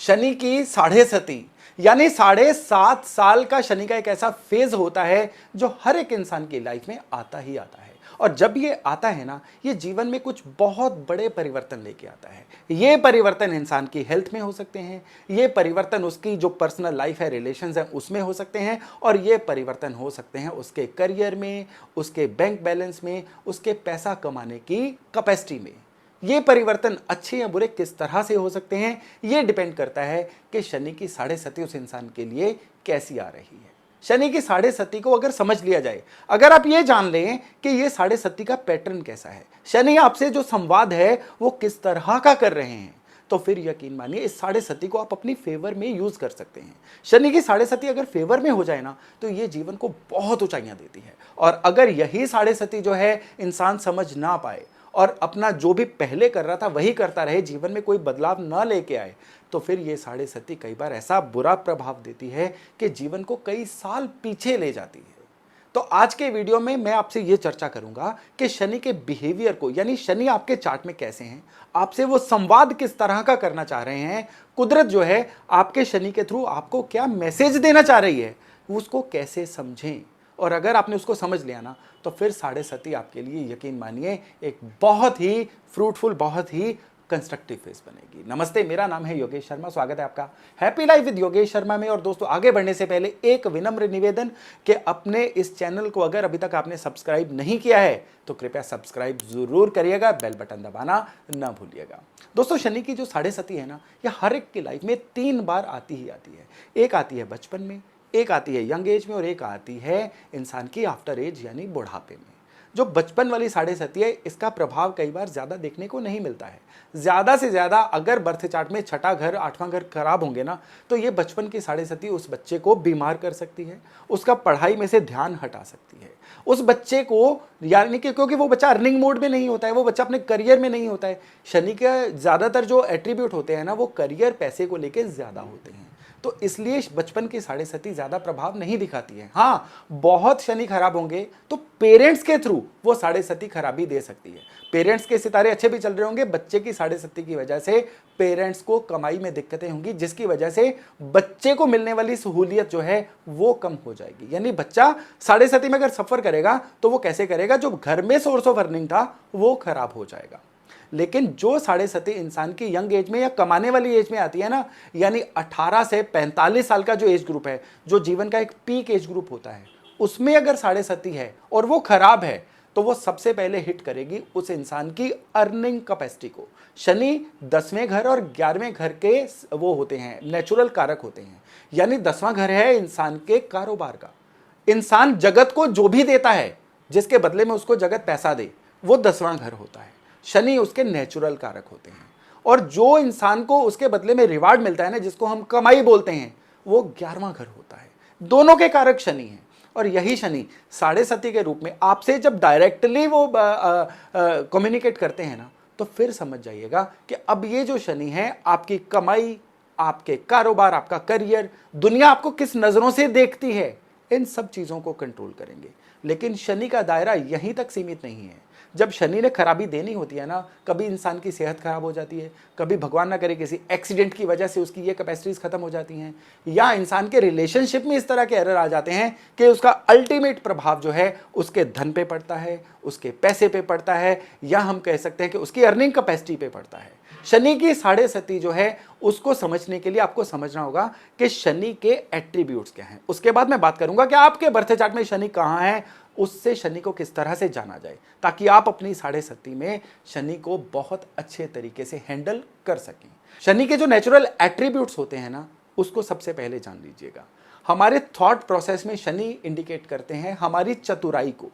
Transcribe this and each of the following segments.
शनि की साढ़े सती यानी 7.5 साल का शनि का एक ऐसा फेज होता है जो हर एक इंसान की लाइफ में आता ही आता है। और जब ये आता है ना, ये जीवन में कुछ बहुत बड़े परिवर्तन लेके आता है। ये परिवर्तन इंसान की हेल्थ में हो सकते हैं, ये परिवर्तन उसकी जो पर्सनल लाइफ है, रिलेशंस है, उसमें हो सकते हैं, और ये परिवर्तन हो सकते हैं उसके करियर में, उसके बैंक बैलेंस में, उसके पैसा कमाने की कैपेसिटी में। ये परिवर्तन अच्छे या बुरे किस तरह से हो सकते हैं, ये डिपेंड करता है कि शनि की साढ़े सती उस इंसान के लिए कैसी आ रही है। शनि की साढ़े सती को अगर समझ लिया जाए, अगर आप ये जान लें कि ये साढ़े सती का पैटर्न कैसा है, शनि आपसे जो संवाद है वो किस तरह का कर रहे हैं, तो फिर यकीन मानिए इस साढ़े सती को आप अपनी फेवर में यूज कर सकते हैं। शनि की साढ़े सती अगर फेवर में हो जाए ना, तो ये जीवन को बहुत ऊंचाइयां देती है। और अगर यही साढ़े सती जो है इंसान समझ ना पाए और अपना जो भी पहले कर रहा था वही करता रहे, जीवन में कोई बदलाव ना लेके आए, तो फिर ये साढ़े सती कई बार ऐसा बुरा प्रभाव देती है कि जीवन को कई साल पीछे ले जाती है। तो आज के वीडियो में मैं आपसे ये चर्चा करूंगा कि शनि के बिहेवियर को, यानी शनि आपके चार्ट में कैसे हैं, आपसे वो संवाद किस तरह का करना चाह रहे हैं, कुदरत जो है आपके शनि के थ्रू आपको क्या मैसेज देना चाह रही है, उसको कैसे समझें। और अगर आपने उसको समझ लिया ना, तो फिर साढ़े सती आपके लिए यकीन मानिए एक बहुत ही फ्रूटफुल, बहुत ही कंस्ट्रक्टिव फेस बनेगी। नमस्ते, मेरा नाम है योगेश शर्मा, स्वागत है आपका happy life with Yogesh Sharma में। और दोस्तों, आगे बढ़ने से पहले एक विनम्र निवेदन कि अपने इस चैनल को अगर अभी तक आपने सब्सक्राइब नहीं किया है तो कृपया सब्सक्राइब जरूर करिएगा, बेल बटन दबाना ना भूलिएगा। दोस्तों, शनि की जो साढ़े सती है ना, यह हर एक की लाइफ में 3 बार आती ही आती है। एक आती है बचपन में, एक आती है यंग एज में, और एक आती है इंसान की आफ्टर एज यानी बुढ़ापे में। जो बचपन वाली साढ़े सती है, इसका प्रभाव कई बार ज्यादा देखने को नहीं मिलता है। ज्यादा से ज्यादा अगर बर्थ चार्ट में छठा घर, आठवां घर खराब होंगे ना, तो ये बचपन की साढ़े सती उस बच्चे को बीमार कर सकती है, उसका पढ़ाई में से ध्यान हटा सकती है, उस बच्चे को, यानी कि क्योंकि वो बच्चा अर्निंग मोड में नहीं होता है, वो बच्चा अपने करियर में नहीं होता है। शनि के ज्यादातर जो एट्रीब्यूट होते हैं ना, वो करियर, पैसे को लेकर ज्यादा होते हैं। तो इसलिए बचपन की साढ़े सती ज्यादा प्रभाव नहीं दिखाती है। हाँ, बहुत शनि खराब होंगे तो पेरेंट्स के थ्रू वो साढ़े सती खराबी दे सकती है। पेरेंट्स के सितारे अच्छे भी चल रहे होंगे, बच्चे की साढ़े सती की वजह से पेरेंट्स को कमाई में दिक्कतें होंगी, जिसकी वजह से बच्चे को मिलने वाली सहूलियत जो है वो कम हो जाएगी। यानी बच्चा साढ़े सती में अगर सफर करेगा तो वो कैसे करेगा, जो घर में सोर्स ऑफ अर्निंग था वो खराब हो जाएगा। लेकिन जो साढ़े सती इंसान की यंग एज में या कमाने वाली एज में आती है ना, यानी 18 से 45 साल का जो एज ग्रुप है, जो जीवन का एक पीक एज ग्रुप होता है, उसमें अगर साढ़े सती है और वो खराब है, तो वो सबसे पहले हिट करेगी उस इंसान की अर्निंग कैपेसिटी को। शनि 10वें घर और 11वें घर के वो होते हैं, नेचुरल कारक होते हैं। यानी 10वां घर है इंसान के कारोबार का। इंसान जगत को जो भी देता है, जिसके बदले में उसको जगत पैसा दे, वो 10वां घर होता है। शनि उसके नेचुरल कारक होते हैं। और जो इंसान को उसके बदले में रिवार्ड मिलता है ना, जिसको हम कमाई बोलते हैं, वो 11वां घर होता है। दोनों के कारक शनि हैं। और यही शनि साढ़े सती के रूप में आपसे जब डायरेक्टली वो कम्युनिकेट करते हैं ना, तो फिर समझ जाइएगा कि अब ये जो शनि है आपकी कमाई, आपके कारोबार, आपका करियर, दुनिया आपको किस नजरों से देखती है, इन सब चीजों को कंट्रोल करेंगे। लेकिन शनि का दायरा यहीं तक सीमित नहीं है। जब शनि ने खराबी देनी होती है ना, कभी इंसान की सेहत खराब हो जाती है, कभी भगवान ना करे किसी एक्सीडेंट की वजह से उसकी ये कैपेसिटीज खत्म हो जाती हैं, या इंसान के रिलेशनशिप में इस तरह के एरर आ जाते हैं कि उसका अल्टीमेट प्रभाव जो है उसके धन पे पड़ता है, उसके पैसे पे पड़ता है, या हम कह सकते हैं कि उसकी अर्निंग कैपेसिटी पे पड़ता है। शनि की साढ़े सती जो है, उसको समझने के लिए आपको समझना होगा कि शनि के एट्रीब्यूट्स क्या हैं। उसके बाद मैं बात करूंगा कि आपके बर्थ चार्ट में शनि कहां है, उससे शनि को किस तरह से जाना जाए, ताकि आप अपनी साढ़े सती में शनि को बहुत अच्छे तरीके से हैंडल कर सकें। शनि के जो नेचुरल एट्रीब्यूट्स होते हैं ना, उसको सबसे पहले जान लीजिएगा। हमारे थॉट प्रोसेस में शनि इंडिकेट करते हैं हमारी चतुराई को।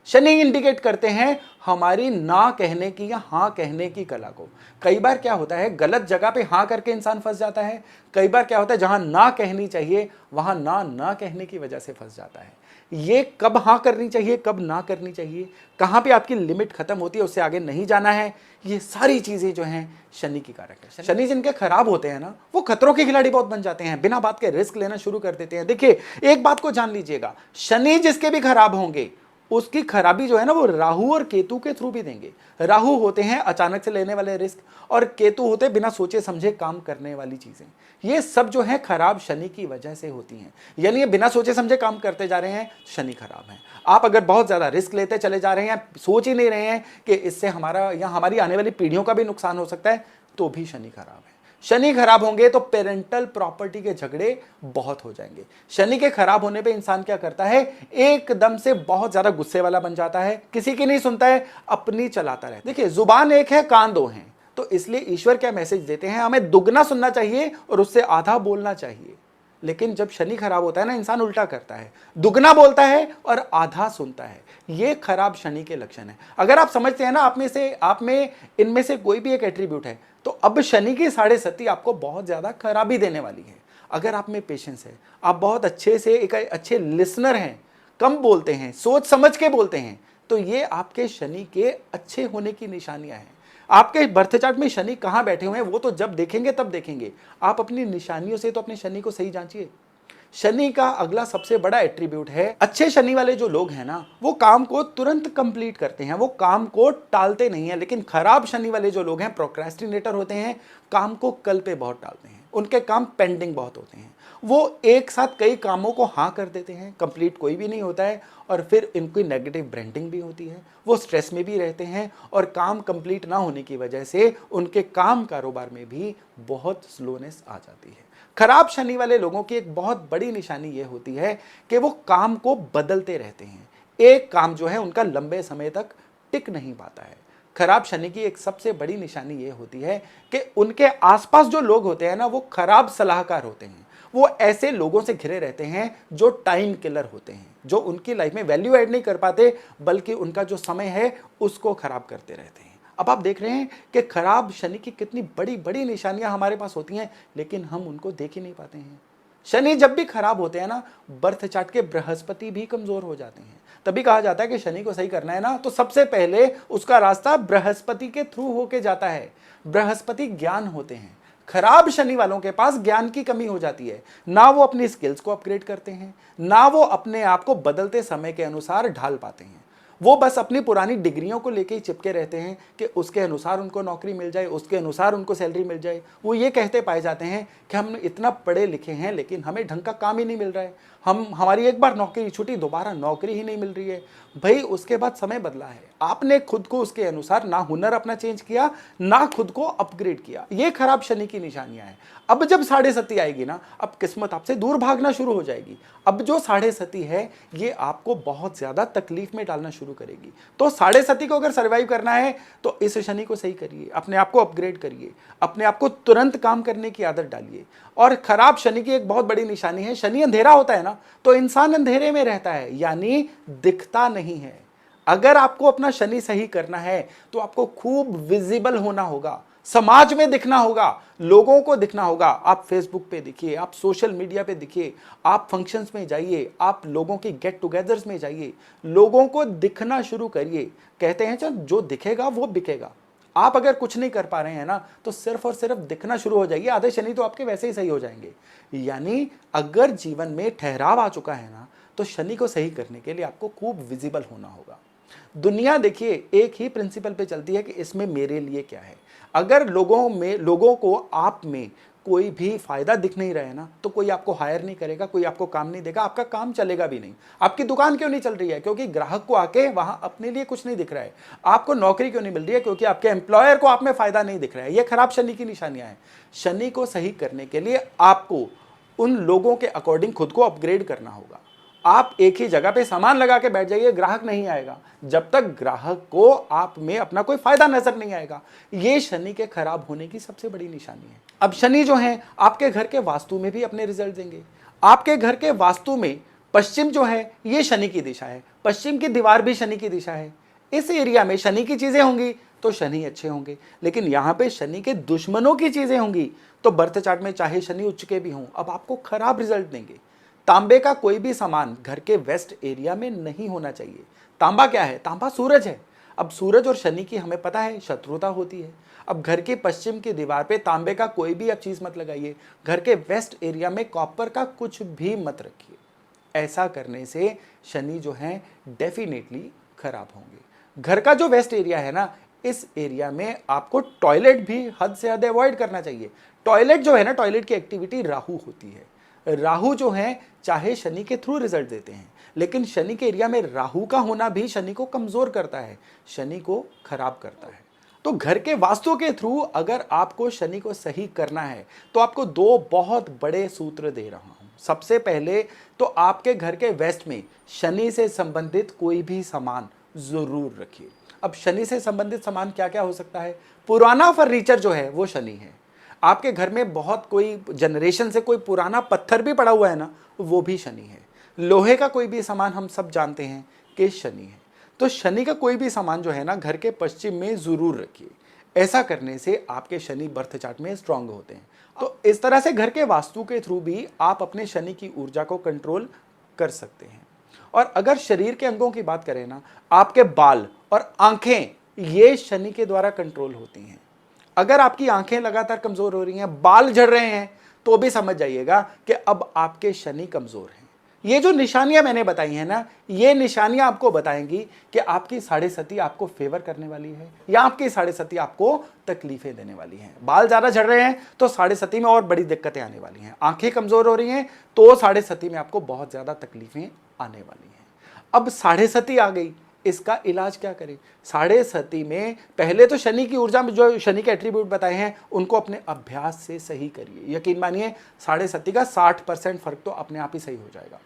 शनि इंडिकेट करते हैं हमारी ना कहने की या हाँ कहने की कला को। कई बार क्या होता है, गलत जगह पे हाँ करके इंसान फंस जाता है। कई बार क्या होता है, जहां ना कहनी चाहिए वहां ना कहने की वजह से फंस जाता है। ये कब हाँ करनी चाहिए, कब ना करनी चाहिए, कहां पे आपकी लिमिट खत्म होती है, उससे आगे नहीं जाना है, ये सारी चीजें जो हैं शनि की कारक है। शनि जिनके खराब होते हैं ना, वो खतरों के खिलाड़ी बहुत बन जाते हैं, बिना बात के रिस्क लेना शुरू कर देते हैं। देखिए, एक बात को जान लीजिएगा, शनि जिसके भी खराब होंगे उसकी खराबी जो है ना वो राहु और केतु के थ्रू भी देंगे। राहु होते हैं अचानक से लेने वाले रिस्क और केतु होते हैं बिना सोचे समझे काम करने वाली चीजें। ये सब जो है खराब शनि की वजह से होती हैं। यानी ये बिना सोचे समझे काम करते जा रहे हैं, शनि खराब है। आप अगर बहुत ज्यादा रिस्क लेते चले जा रहे हैं, सोच ही नहीं रहे हैं कि इससे हमारा या हमारी आने वाली पीढ़ियों का भी नुकसान हो सकता है, तो भी शनि खराब है। शनि खराब होंगे तो पेरेंटल प्रॉपर्टी के झगड़े बहुत हो जाएंगे। शनि के खराब होने पे इंसान क्या करता है, एकदम से बहुत ज्यादा गुस्से वाला बन जाता है, किसी की नहीं सुनता है, अपनी चलाता रहता है। देखिए, जुबान एक है, कान दो हैं, तो इसलिए ईश्वर क्या मैसेज देते हैं, हमें दुगना सुनना चाहिए और उससे आधा बोलना चाहिए। लेकिन जब शनि खराब होता है ना, इंसान उल्टा करता है, दुगना बोलता है और आधा सुनता है। ये खराब शनि के लक्षण है। अगर आप समझते हैं ना आप में इनमें से कोई भी एक एट्रीब्यूट है, तो अब शनि की 7.5 आपको बहुत ज्यादा खराबी देने वाली है। अगर आप में पेशेंस है, आप बहुत अच्छे से एक अच्छे लिसनर हैं, कम बोलते हैं, सोच समझ के बोलते हैं, तो ये आपके शनि के अच्छे होने की निशानियां हैं। आपके बर्थ चार्ट में शनि कहां बैठे हुए हैं वो तो जब देखेंगे तब देखेंगे। आप अपनी निशानियों से तो अपने शनि को सही जांचिए। शनि का अगला सबसे बड़ा एट्रीब्यूट है, अच्छे शनि वाले जो लोग हैं ना, वो काम को तुरंत कंप्लीट करते हैं, वो काम को टालते नहीं है। लेकिन खराब शनि वाले जो लोग हैं, प्रोक्रेस्टिनेटर होते हैं, काम को कल पे बहुत टालते हैं, उनके काम पेंडिंग बहुत होते हैं। वो एक साथ कई कामों को हाँ कर देते हैं, कंप्लीट कोई भी नहीं होता है, और फिर इनकी नेगेटिव ब्रांडिंग भी होती है, वो स्ट्रेस में भी रहते हैं, और काम कंप्लीट ना होने की वजह से उनके काम कारोबार में भी बहुत स्लोनेस आ जाती है। खराब शनि वाले लोगों की एक बहुत बड़ी निशानी ये होती है कि वो काम को बदलते रहते हैं। एक काम जो है उनका लंबे समय तक टिक नहीं पाता है। खराब शनि की एक सबसे बड़ी निशानी ये होती है कि उनके आसपास जो लोग होते हैं ना, वो खराब सलाहकार होते हैं। वो ऐसे लोगों से घिरे रहते हैं जो टाइम किलर होते हैं, जो उनकी लाइफ में वैल्यू ऐड नहीं कर पाते, बल्कि उनका जो समय है उसको खराब करते रहते हैं। अब आप देख रहे हैं कि खराब शनि की कितनी बड़ी बड़ी निशानियां हमारे पास होती हैं, लेकिन हम उनको देख ही नहीं पाते हैं। शनि जब भी खराब होते हैं ना, बर्थ चार्ट के बृहस्पति भी कमजोर हो जाते हैं। तभी कहा जाता है कि शनि को सही करना है ना, तो सबसे पहले उसका रास्ता बृहस्पति के थ्रू होके जाता है। बृहस्पति ज्ञान होते हैं। खराब शनि वालों के पास ज्ञान की कमी हो जाती है, ना वो अपनी स्किल्स को अपग्रेड करते हैं, ना वो अपने आप को बदलते समय के अनुसार ढाल पाते हैं। वो बस अपनी पुरानी डिग्रियों को लेके ही चिपके रहते हैं कि उसके अनुसार उनको नौकरी मिल जाए, उसके अनुसार उनको सैलरी मिल जाए। वो ये कहते पाए जाते हैं कि हम इतना पढ़े लिखे हैं, लेकिन हमें ढंग का काम ही नहीं मिल रहा है, हमारी एक बार नौकरी छूटी, दोबारा नौकरी ही नहीं मिल रही है। भाई, उसके बाद समय बदला है, आपने खुद को उसके अनुसार ना हुनर अपना चेंज किया, ना खुद को अपग्रेड किया। ये खराब शनि की निशानियां हैं। अब जब 7.5 आएगी ना, अब किस्मत आपसे दूर भागना शुरू हो जाएगी। अब जो 7.5 है, ये आपको बहुत ज्यादा तकलीफ में डालना शुरू करेगी। तो 7.5 को अगर सर्वाइव करना है तो इस शनि को सही करिए, अपने आप को अपग्रेड करिए, अपने आप को तुरंत काम करने की आदत डालिए। और खराब शनि की एक बहुत बड़ी निशानी है, शनि अंधेरा होता है ना, तो इंसान अंधेरे में रहता है, यानी दिखता नहीं है। अगर आपको अपना शनि सही करना है तो आपको खूब विजिबल होना होगा, समाज में दिखना होगा, लोगों को दिखना होगा। आप फेसबुक पे दिखिए, आप सोशल मीडिया पे दिखिए, आप फंक्शंस में जाइए, आप लोगों की गेट टुगेदर्स में जाइए, लोगों को दिखना शुरू करिए। कहते हैं चल जो दिखेगा वो बिकेगा। आप अगर कुछ नहीं कर पा रहे हैं ना, तो सिर्फ और सिर्फ दिखना शुरू हो जाइए, आधे शनि तो आपके वैसे ही सही हो जाएंगे। यानी अगर जीवन में ठहराव आ चुका है ना, तो शनि को सही करने के लिए आपको खूब विजिबल होना होगा। दुनिया देखिए एक ही प्रिंसिपल पे चलती है कि इसमें मेरे लिए क्या है। अगर लोगों को आप में कोई भी फायदा दिख नहीं रहा है ना, तो कोई आपको हायर नहीं करेगा, कोई आपको काम नहीं देगा, आपका काम चलेगा भी नहीं। आपकी दुकान क्यों नहीं चल रही है? क्योंकि ग्राहक को आके वहां अपने लिए कुछ नहीं दिख रहा है। आपको नौकरी क्यों नहीं मिल रही है? क्योंकि आपके एम्प्लॉयर को आप में फायदा नहीं दिख रहा है। ये खराब शनि की निशानियां हैं। शनि को सही करने के लिए आपको उन लोगों के अकॉर्डिंग खुद को अपग्रेड करना होगा। आप एक ही जगह पे सामान लगा के बैठ जाइए, ग्राहक नहीं आएगा जब तक ग्राहक को आप में अपना कोई फायदा नजर नहीं आएगा। ये शनि के खराब होने की सबसे बड़ी निशानी है। अब शनि जो है आपके घर के वास्तु में भी अपने रिजल्ट देंगे। आपके घर के वास्तु में पश्चिम जो है ये शनि की दिशा है, पश्चिम की दीवार भी शनि की दिशा है। इस एरिया में शनि की चीजें होंगी तो शनि अच्छे होंगे, लेकिन यहां पे शनि के दुश्मनों की चीजें होंगी तो बर्थ चार्ट में चाहे शनि उच्च के भी हों, अब आपको खराब रिजल्ट देंगे। तांबे का कोई भी सामान घर के वेस्ट एरिया में नहीं होना चाहिए। तांबा क्या है? तांबा सूरज है। अब सूरज और शनि की हमें पता है शत्रुता होती है। अब घर के पश्चिम की दीवार पे तांबे का कोई भी अब चीज मत लगाइए। घर के वेस्ट एरिया में कॉपर का कुछ भी मत रखिए। ऐसा करने से शनि जो है डेफिनेटली खराब होंगे। घर का जो वेस्ट एरिया है ना, इस एरिया में आपको टॉयलेट भी हद से हद अवॉइड करना चाहिए। टॉयलेट जो है ना, टॉयलेट की एक्टिविटी राहु होती है। राहु जो है चाहे शनि के थ्रू रिजल्ट देते हैं, लेकिन शनि के एरिया में राहु का होना भी शनि को कमजोर करता है, शनि को खराब करता है। तो घर के वास्तु के थ्रू अगर आपको शनि को सही करना है तो आपको दो बहुत बड़े सूत्र दे रहा हूं। सबसे पहले तो आपके घर के वेस्ट में शनि से संबंधित कोई भी सामान जरूर रखिए। अब शनि से संबंधित सामान क्या क्या हो सकता है? पुराना फर्नीचर जो है वो शनि है। आपके घर में बहुत कोई जनरेशन से कोई पुराना पत्थर भी पड़ा हुआ है ना, वो भी शनि है। लोहे का कोई भी सामान हम सब जानते हैं कि शनि है। तो शनि का कोई भी सामान जो है ना, घर के पश्चिम में जरूर रखिए। ऐसा करने से आपके शनि बर्थ चार्ट में स्ट्रांग होते हैं। तो इस तरह से घर के वास्तु के थ्रू भी आप अपने शनि की ऊर्जा को कंट्रोल कर सकते हैं। और अगर शरीर के अंगों की बात करें ना, आपके बाल और आंखें ये शनि के द्वारा कंट्रोल होती हैं। अगर आपकी आंखें लगातार कमजोर हो रही हैं, बाल झड़ रहे हैं, तो भी समझ जाइएगा कि अब आपके शनि कमजोर हैं। ये जो निशानियां मैंने बताई हैं ना, ये निशानियां आपको बताएंगी कि आपकी साढ़े सती आपको फेवर करने वाली है या आपकी साढ़े सती आपको तकलीफें देने वाली है। बाल ज्यादा झड़ रहे हैं तो साढ़े सती में और बड़ी दिक्कतें आने वाली हैं। आंखें कमजोर हो रही हैं तो साढ़े सती में आपको बहुत ज्यादा तकलीफें आने वाली हैं। अब साढ़े सती आ गई, इसका इलाज क्या करें? साढ़े सती में पहले तो शनि की ऊर्जा में जो शनि के एट्रीब्यूट बताए हैं उनको अपने अभ्यास से सही करिए। यकीन मानिए साढ़े सती का 60% फर्क तो अपने आप ही सही हो जाएगा।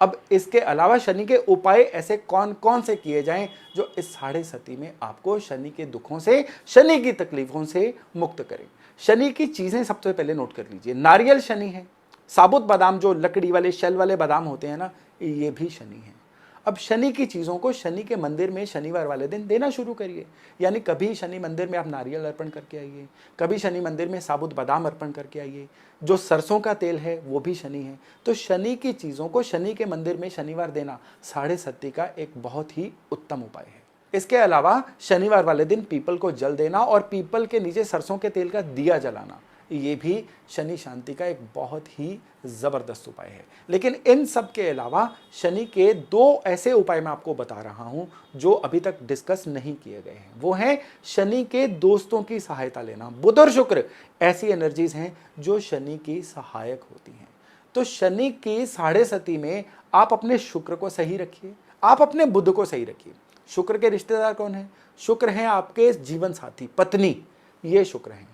अब इसके अलावा शनि के उपाय ऐसे कौन कौन से किए जाएं जो इस साढ़े सती में आपको शनि के दुखों से, शनि की तकलीफों से मुक्त करें। शनि की चीजें सबसे पहले नोट कर लीजिए। नारियल शनि है, साबुत बादाम जो लकड़ी वाले शेल वाले बादाम होते हैं ना, ये भी शनि है। अब शनि की चीज़ों को शनि के मंदिर में शनिवार वाले दिन देना शुरू करिए। यानी कभी शनि मंदिर में आप नारियल अर्पण करके आइए, कभी शनि मंदिर में साबुत बादाम अर्पण करके आइए। जो सरसों का तेल है वो भी शनि है। तो शनि की चीज़ों को शनि के मंदिर में शनिवार देना साढ़े सती का एक बहुत ही उत्तम उपाय है। इसके अलावा शनिवार वाले दिन पीपल को जल देना और पीपल के नीचे सरसों के तेल का दिया जलाना, ये भी शनि शांति का एक बहुत ही जबरदस्त उपाय है। लेकिन इन सब के अलावा शनि के दो ऐसे उपाय मैं आपको बता रहा हूं जो अभी तक डिस्कस नहीं किए गए हैं। वो है शनि के दोस्तों की सहायता लेना। बुध और शुक्र ऐसी एनर्जीज हैं जो शनि की सहायक होती हैं। तो शनि की साढ़े सती में आप अपने शुक्र को सही रखिए, आप अपने बुध को सही रखिए। शुक्र के रिश्तेदार कौन है? शुक्र हैं आपके जीवन साथी, पत्नी, ये शुक्र हैं।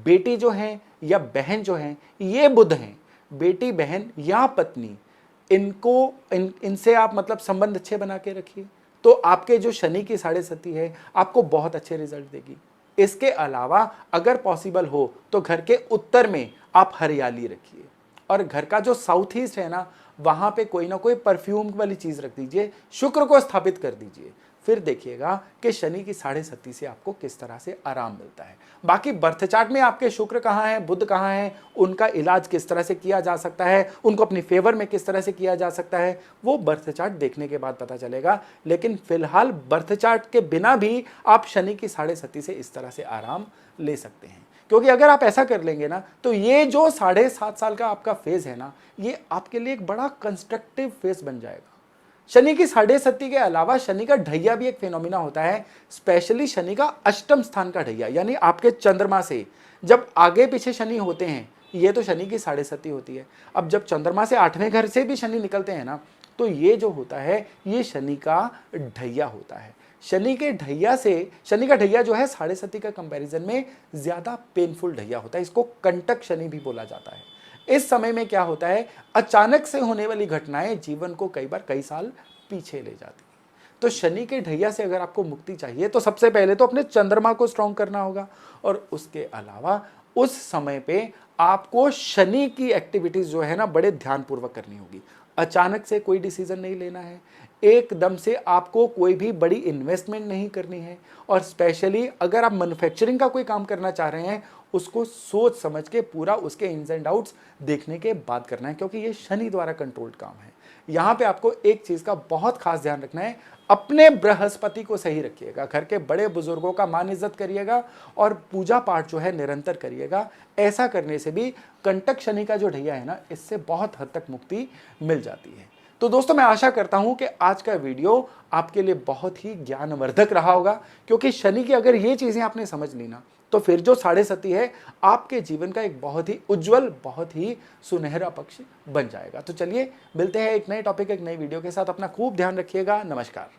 बेटी जो है या बहन जो है ये बुध हैं। बेटी, बहन या पत्नी, इनसे आप मतलब संबंध अच्छे बना के रखिए, तो आपके जो शनि की साढ़े सती है आपको बहुत अच्छे रिजल्ट देगी। इसके अलावा अगर पॉसिबल हो तो घर के उत्तर में आप हरियाली रखिए, और घर का जो साउथ ईस्ट है ना, वहां पे कोई ना कोई परफ्यूम वाली चीज रख दीजिए, शुक्र को स्थापित कर दीजिए। फिर देखिएगा कि शनि की साढ़े सती से आपको किस तरह से आराम मिलता है। बाकी बर्थ चार्ट में आपके शुक्र कहाँ है, बुध कहाँ है, उनका इलाज किस तरह से किया जा सकता है, उनको अपनी फेवर में किस तरह से किया जा सकता है, वो बर्थ चार्ट देखने के बाद पता चलेगा। लेकिन फिलहाल बर्थ चार्ट के बिना भी आप शनि की साढ़े सती से इस तरह से आराम ले सकते हैं। क्योंकि अगर आप ऐसा कर लेंगे ना, तो ये जो 7.5 साल का आपका फेज है ना, ये आपके लिए एक बड़ा कंस्ट्रक्टिव फेज बन जाएगा। शनि की साढ़े सती के अलावा शनि का ढैया भी एक फिनोमिना होता है, स्पेशली शनि का अष्टम स्थान का ढैया, यानी आपके चंद्रमा से जब आगे पीछे शनि होते हैं, ये तो शनि की साढ़े सती होती है। अब जब चंद्रमा से 8वें घर से भी शनि निकलते हैं ना, तो ये जो होता है ये शनि का ढैया होता है। शनि के ढैया से, शनि का ढैया जो है साढ़े सती का कंपैरिजन में ज्यादा पेनफुल ढैया होता है, इसको कंटक शनि भी बोला जाता है। इस समय में क्या होता है, अचानक से होने वाली घटनाएं जीवन को कई बार कई साल पीछे ले जाती हैं। तो शनि के ढैया से अगर आपको मुक्ति चाहिए तो सबसे पहले तो अपने चंद्रमा को स्ट्रॉन्ग करना होगा, और उसके अलावा उस समय पे आपको शनि की एक्टिविटीज जो है ना बड़े ध्यानपूर्वक करनी होगी। अचानक से कोई डिसीजन नहीं लेना है, एकदम से आपको कोई भी बड़ी इन्वेस्टमेंट नहीं करनी है, और स्पेशली अगर आप मैन्युफैक्चरिंग का कोई काम करना चाह रहे हैं उसको सोच समझ के पूरा उसके इन्स एंड आउट्स देखने के बाद करना है, क्योंकि ये शनि द्वारा कंट्रोल्ड काम है। यहाँ पे आपको एक चीज का बहुत खास ध्यान रखना है, अपने बृहस्पति को सही रखिएगा, घर के बड़े बुजुर्गों का मान इज्जत करिएगा और पूजा पाठ जो है निरंतर करिएगा। ऐसा करने से भी कंटक शनि का जो ढैया है ना, इससे बहुत हद तक मुक्ति मिल जाती है। तो दोस्तों मैं आशा करता हूं कि आज का वीडियो आपके लिए बहुत ही ज्ञानवर्धक रहा होगा, क्योंकि शनि की अगर ये चीजें आपने समझ ली ना, तो फिर जो साढ़े सती है आपके जीवन का एक बहुत ही उज्जवल, बहुत ही सुनहरा पक्ष बन जाएगा। तो चलिए मिलते हैं एक नए टॉपिक, एक नई वीडियो के साथ। अपना खूब ध्यान रखिएगा। नमस्कार।